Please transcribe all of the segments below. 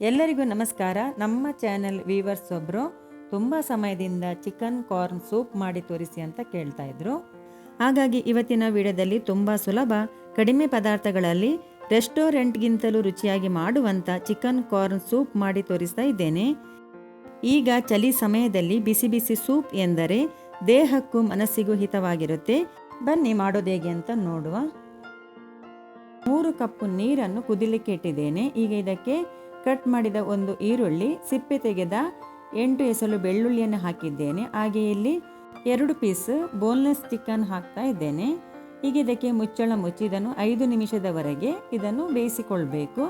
ಎಲ್ಲರಿಗೂ ನಮಸ್ಕಾರ. ನಮ್ಮ ಚಾನೆಲ್ ವ್ಯೂವರ್ಸ್ ಒಬ್ಬರು ತುಂಬ ಸಮಯದಿಂದ ಚಿಕನ್ ಕಾರ್ನ್ ಸೂಪ್ ಮಾಡಿ ತೋರಿಸಿ ಅಂತ ಕೇಳ್ತಾ ಇದ್ರು. ಹಾಗಾಗಿ ಇವತ್ತಿನ ವಿಡಿಯೋದಲ್ಲಿ ತುಂಬ ಸುಲಭ, ಕಡಿಮೆ ಪದಾರ್ಥಗಳಲ್ಲಿ ರೆಸ್ಟೋರೆಂಟ್ಗಿಂತಲೂ ರುಚಿಯಾಗಿ ಮಾಡುವಂಥ ಚಿಕನ್ ಕಾರ್ನ್ ಸೂಪ್ ಮಾಡಿ ತೋರಿಸ್ತಾ ಇದ್ದೇನೆ. ಈಗ ಚಳಿ ಸಮಯದಲ್ಲಿ ಬಿಸಿ ಬಿಸಿ ಸೂಪ್ ಎಂದರೆ ದೇಹಕ್ಕೂ ಮನಸ್ಸಿಗೂ ಹಿತವಾಗಿರುತ್ತೆ. ಬನ್ನಿ ಮಾಡೋದು ಹೇಗೆ ಅಂತ ನೋಡುವ. 3 ಕಪ್ ನೀರನ್ನು ಕುದಿಲಿಕ್ಕೆ ಇಟ್ಟಿದ್ದೇನೆ. ಈಗ ಇದಕ್ಕೆ ಕಟ್ ಮಾಡಿದ ಒಂದು ಈರುಳ್ಳಿ, ಸಿಪ್ಪೆ ತೆಗೆದ 8 ಎಸಳು ಬೆಳ್ಳುಳ್ಳಿಯನ್ನು ಹಾಕಿದ್ದೇನೆ. ಹಾಗೆ ಇಲ್ಲಿ 2 ಪೀಸ್ ಬೋನ್ಲೆಸ್ ಚಿಕನ್ ಹಾಕ್ತಾ ಇದ್ದೇನೆ. ಈಗ ಇದಕ್ಕೆ ಮುಚ್ಚಳ ಮುಚ್ಚಿ ಇದನ್ನು 5 ನಿಮಿಷದವರೆಗೆ ಇದನ್ನು ಬೇಯಿಸಿಕೊಳ್ಬೇಕು.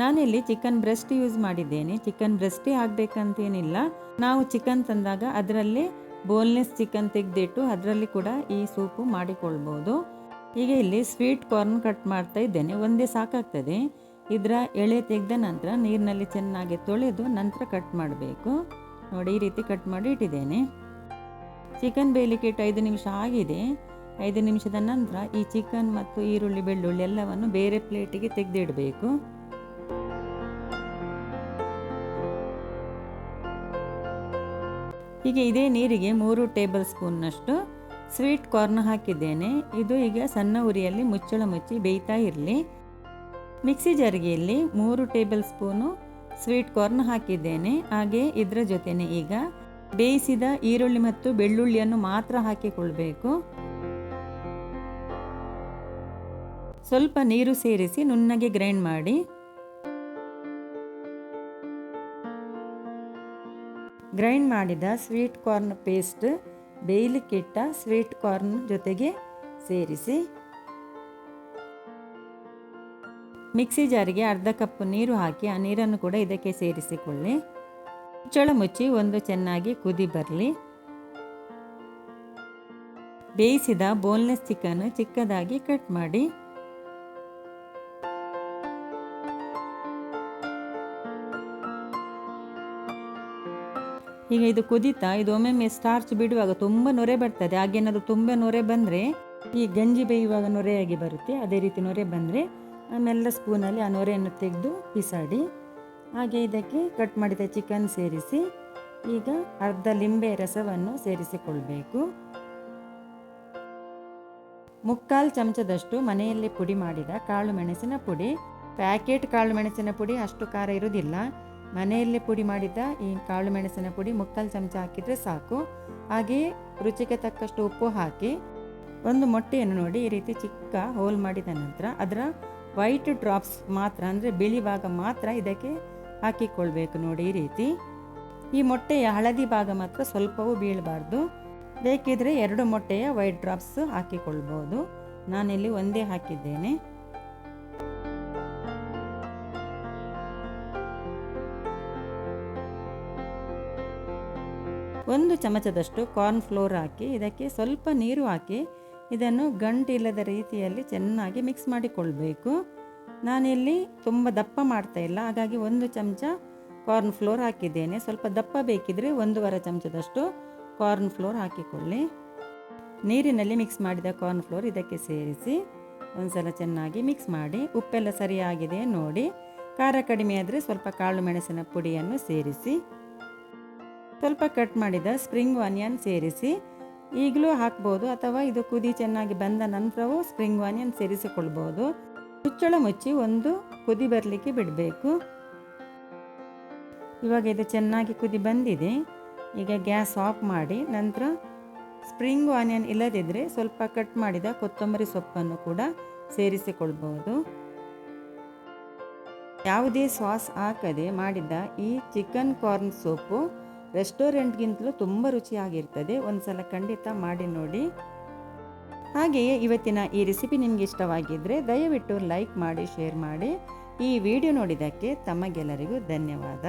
ನಾನಿಲ್ಲಿ ಚಿಕನ್ ಬ್ರೆಸ್ಟ್ ಯೂಸ್ ಮಾಡಿದ್ದೇನೆ. ಚಿಕನ್ ಬ್ರೆಸ್ಟೇ ಆಗಬೇಕಂತೇನಿಲ್ಲ. ನಾವು ಚಿಕನ್ ತಂದಾಗ ಅದರಲ್ಲಿ ಬೋನ್ಲೆಸ್ ಚಿಕನ್ ತೆಗೆದಿಟ್ಟು ಅದರಲ್ಲಿ ಕೂಡ ಈ ಸೂಪು ಮಾಡಿಕೊಳ್ಬೋದು. ಈಗ ಇಲ್ಲಿ ಸ್ವೀಟ್ ಕಾರ್ನ್ ಕಟ್ ಮಾಡ್ತಾ ಇದ್ದೇನೆ. ಒಂದೇ ಸಾಕಾಗ್ತದೆ. ಇದರ ಎಳೆ ತೆಗೆದ ನಂತರ ನೀರಿನಲ್ಲಿ ಚೆನ್ನಾಗಿ ತೊಳೆದು ನಂತರ ಕಟ್ ಮಾಡಬೇಕು. ನೋಡಿ, ಈ ರೀತಿ ಕಟ್ ಮಾಡಿ ಇಟ್ಟಿದ್ದೇನೆ. ಚಿಕನ್ ಬೇಯಲಿಕ್ಕೆ ಇಟ್ಟು 5 ನಿಮಿಷ ಆಗಿದೆ. 5 ನಿಮಿಷದ ನಂತರ ಈ ಚಿಕನ್ ಮತ್ತು ಈರುಳ್ಳಿ ಬೆಳ್ಳುಳ್ಳಿ ಎಲ್ಲವನ್ನು ಬೇರೆ ಪ್ಲೇಟಿಗೆ ತೆಗೆದಿಡಬೇಕು. ಹೀಗೆ ಇದೇ ನೀರಿಗೆ 3 ಟೇಬಲ್ ಸ್ಪೂನ್ನಷ್ಟು ಸ್ವೀಟ್ ಕಾರ್ನ್ ಹಾಕಿದ್ದೇನೆ. ಇದು ಈಗ ಸಣ್ಣ ಉರಿಯಲ್ಲಿ ಮುಚ್ಚಳ ಮುಚ್ಚಿ ಬೇಯ್ತಾ ಇರಲಿ. ಮಿಕ್ಸಿ ಜಾರಿಗೆಯಲ್ಲಿ 3 ಟೇಬಲ್ ಸ್ಪೂನು ಸ್ವೀಟ್ ಕಾರ್ನ್ ಹಾಕಿದ್ದೇನೆ. ಹಾಗೆ ಇದರ ಜೊತೆನೆ ಈಗ ಬೇಯಿಸಿದ ಈರುಳ್ಳಿ ಮತ್ತು ಬೆಳ್ಳುಳ್ಳಿಯನ್ನು ಮಾತ್ರ ಹಾಕಿಕೊಳ್ಬೇಕು. ಸ್ವಲ್ಪ ನೀರು ಸೇರಿಸಿ ನುಣ್ಣಗೆ ಗ್ರೈಂಡ್ ಮಾಡಿ. ಗ್ರೈಂಡ್ ಮಾಡಿದ ಸ್ವೀಟ್ ಕಾರ್ನ್ ಪೇಸ್ಟ್ ಬೇಯಲಿಕ್ಕಿಟ್ಟ ಸ್ವೀಟ್ ಕಾರ್ನ್ ಜೊತೆಗೆ ಸೇರಿಸಿ ಮಿಕ್ಸಿ ಜಾರಿಗೆ ಅರ್ಧ ಕಪ್ ನೀರು ಹಾಕಿ ಆ ನೀರನ್ನು ಕೂಡ ಇದಕ್ಕೆ ಸೇರಿಸಿಕೊಳ್ಳಿ. ಮುಚ್ಚಳ ಮುಚ್ಚಿ ಒಂದು ಚೆನ್ನಾಗಿ ಕುದಿ ಬರಲಿ. ಬೇಯಿಸಿದ ಬೋನ್ಲೆಸ್ ಚಿಕನ್ ಚಿಕ್ಕದಾಗಿ ಕಟ್ ಮಾಡಿ. ಈಗ ಇದು ಕುದೀತಾ ಇದು ಒಮ್ಮೊಮ್ಮೆ ಸ್ಟಾರ್ಚ್ ಬಿಡುವಾಗ ತುಂಬ ನೊರೆ ಬರ್ತದೆ. ಹಾಗೇನಾದರೂ ತುಂಬ ನೊರೆ ಬಂದರೆ ಈ ಗಂಜಿ ಬೇಯುವಾಗ ನೊರೆಯಾಗಿ ಬರುತ್ತೆ. ಅದೇ ರೀತಿ ನೊರೆ ಬಂದರೆ ಆಮೇಲೆ ಸ್ಪೂನಲ್ಲಿ ಆ ನೊರೆಯನ್ನು ತೆಗೆದು ಬಿಸಾಡಿ. ಹಾಗೆ ಇದಕ್ಕೆ ಕಟ್ ಮಾಡಿದ ಚಿಕನ್ ಸೇರಿಸಿ ಈಗ ಅರ್ಧ ಲಿಂಬೆ ರಸವನ್ನು ಸೇರಿಸಿಕೊಳ್ಬೇಕು. 3/4 ಚಮಚದಷ್ಟು ಮನೆಯಲ್ಲಿ ಪುಡಿ ಮಾಡಿದ ಕಾಳು ಮೆಣಸಿನ ಪುಡಿ. ಪ್ಯಾಕೆಟ್ ಕಾಳು ಮೆಣಸಿನ ಪುಡಿ ಅಷ್ಟು ಖಾರ ಇರುವುದಿಲ್ಲ. ಮನೆಯಲ್ಲಿ ಪುಡಿ ಮಾಡಿದ ಈ ಕಾಳು ಮೆಣಸಿನ ಪುಡಿ 3/4 ಚಮಚ ಹಾಕಿದರೆ ಸಾಕು. ಹಾಗೆ ರುಚಿಗೆ ತಕ್ಕಷ್ಟು ಉಪ್ಪು ಹಾಕಿ ಒಂದು ಮೊಟ್ಟೆಯನ್ನು ನೋಡಿ ಈ ರೀತಿ ಚಿಕ್ಕ ಹೋಲ್ ಮಾಡಿದ ನಂತರ ಅದರ ವೈಟ್ ಡ್ರಾಪ್ಸ್ ಮಾತ್ರ, ಅಂದರೆ ಬಿಳಿ ಭಾಗ ಮಾತ್ರ ಇದಕ್ಕೆ ಹಾಕಿಕೊಳ್ಬೇಕು. ನೋಡಿ, ಈ ರೀತಿ ಈ ಮೊಟ್ಟೆಯ ಹಳದಿ ಭಾಗ ಮಾತ್ರ ಸ್ವಲ್ಪವೂ ಬೀಳಬಾರ್ದು. ಬೇಕಿದ್ರೆ 2 ಮೊಟ್ಟೆಯ ವೈಟ್ ಡ್ರಾಪ್ಸ್ ಹಾಕಿಕೊಳ್ಬೋದು. ನಾನಿಲ್ಲಿ ಒಂದೇ ಹಾಕಿದ್ದೇನೆ. ಒಂದು ಚಮಚದಷ್ಟು ಕಾರ್ನ್ ಫ್ಲೋರ್ ಹಾಕಿ ಇದಕ್ಕೆ ಸ್ವಲ್ಪ ನೀರು ಹಾಕಿ ಇದನ್ನು ಗಂಟಿಲ್ಲದ ರೀತಿಯಲ್ಲಿ ಚೆನ್ನಾಗಿ ಮಿಕ್ಸ್ ಮಾಡಿಕೊಳ್ಬೇಕು. ನಾನಿಲ್ಲಿ ತುಂಬ ದಪ್ಪ ಮಾಡ್ತಾ ಇಲ್ಲ, ಹಾಗಾಗಿ 1 ಚಮಚ ಕಾರ್ನ್ ಫ್ಲೋರ್ ಹಾಕಿದ್ದೇನೆ. ಸ್ವಲ್ಪ ದಪ್ಪ ಬೇಕಿದ್ರೆ 1/2 ಚಮಚದಷ್ಟು ಕಾರ್ನ್ ಫ್ಲೋರ್ ಹಾಕಿಕೊಳ್ಳಿ. ನೀರಿನಲ್ಲಿ ಮಿಕ್ಸ್ ಮಾಡಿದ ಕಾರ್ನ್ ಫ್ಲೋರ್ ಇದಕ್ಕೆ ಸೇರಿಸಿ ಒಂದ್ಸಲ ಚೆನ್ನಾಗಿ ಮಿಕ್ಸ್ ಮಾಡಿ. ಉಪ್ಪೆಲ್ಲ ಸರಿಯಾಗಿದೆ ನೋಡಿ. ಖಾರ ಕಡಿಮೆ ಆದರೆ ಸ್ವಲ್ಪ ಕಾಳು ಮೆಣಸಿನ ಪುಡಿಯನ್ನು ಸೇರಿಸಿ ಸ್ವಲ್ಪ ಕಟ್ ಮಾಡಿದ ಸ್ಪ್ರಿಂಗ್ ಆನಿಯನ್ ಸೇರಿಸಿ ಈಗಲೂ ಹಾಕ್ಬೋದು, ಅಥವಾ ಇದು ಕುದಿ ಚೆನ್ನಾಗಿ ಬಂದ ನಂತರವೂ ಸ್ಪ್ರಿಂಗ್ ಆನಿಯನ್ ಸೇರಿಸಿಕೊಳ್ಬೋದು. ಮುಚ್ಚಳ ಮುಚ್ಚಿ ಒಂದು ಕುದಿ ಬರಲಿಕ್ಕೆ ಬಿಡಬೇಕು. ಇವಾಗ ಇದು ಚೆನ್ನಾಗಿ ಕುದಿ ಬಂದಿದೆ. ಈಗ ಗ್ಯಾಸ್ ಆಫ್ ಮಾಡಿ ನಂತರ ಸ್ಪ್ರಿಂಗ್ ಆನಿಯನ್ ಇಲ್ಲದಿದ್ದರೆ ಸ್ವಲ್ಪ ಕಟ್ ಮಾಡಿದ ಕೊತ್ತಂಬರಿ ಸೊಪ್ಪನ್ನು ಕೂಡ ಸೇರಿಸಿಕೊಳ್ಬೋದು. ಯಾವುದೇ ಸಾಸ್ ಹಾಕದೆ ಮಾಡಿದ ಈ ಚಿಕನ್ ಕಾರ್ನ್ ಸೂಪು ರೆಸ್ಟೋರೆಂಟ್ಗಿಂತಲೂ ತುಂಬ ರುಚಿಯಾಗಿರ್ತದೆ. ಒಂದ್ಸಲ ಖಂಡಿತ ಮಾಡಿ ನೋಡಿ. ಹಾಗೆಯೇ ಇವತ್ತಿನ ಈ ರೆಸಿಪಿ ನಿಮಗೆ ಇಷ್ಟವಾಗಿದ್ದರೆ ದಯವಿಟ್ಟು ಲೈಕ್ ಮಾಡಿ, ಶೇರ್ ಮಾಡಿ. ಈ ವಿಡಿಯೋ ನೋಡಿದ್ದಕ್ಕೆ ತಮಗೆಲ್ಲರಿಗೂ ಧನ್ಯವಾದ.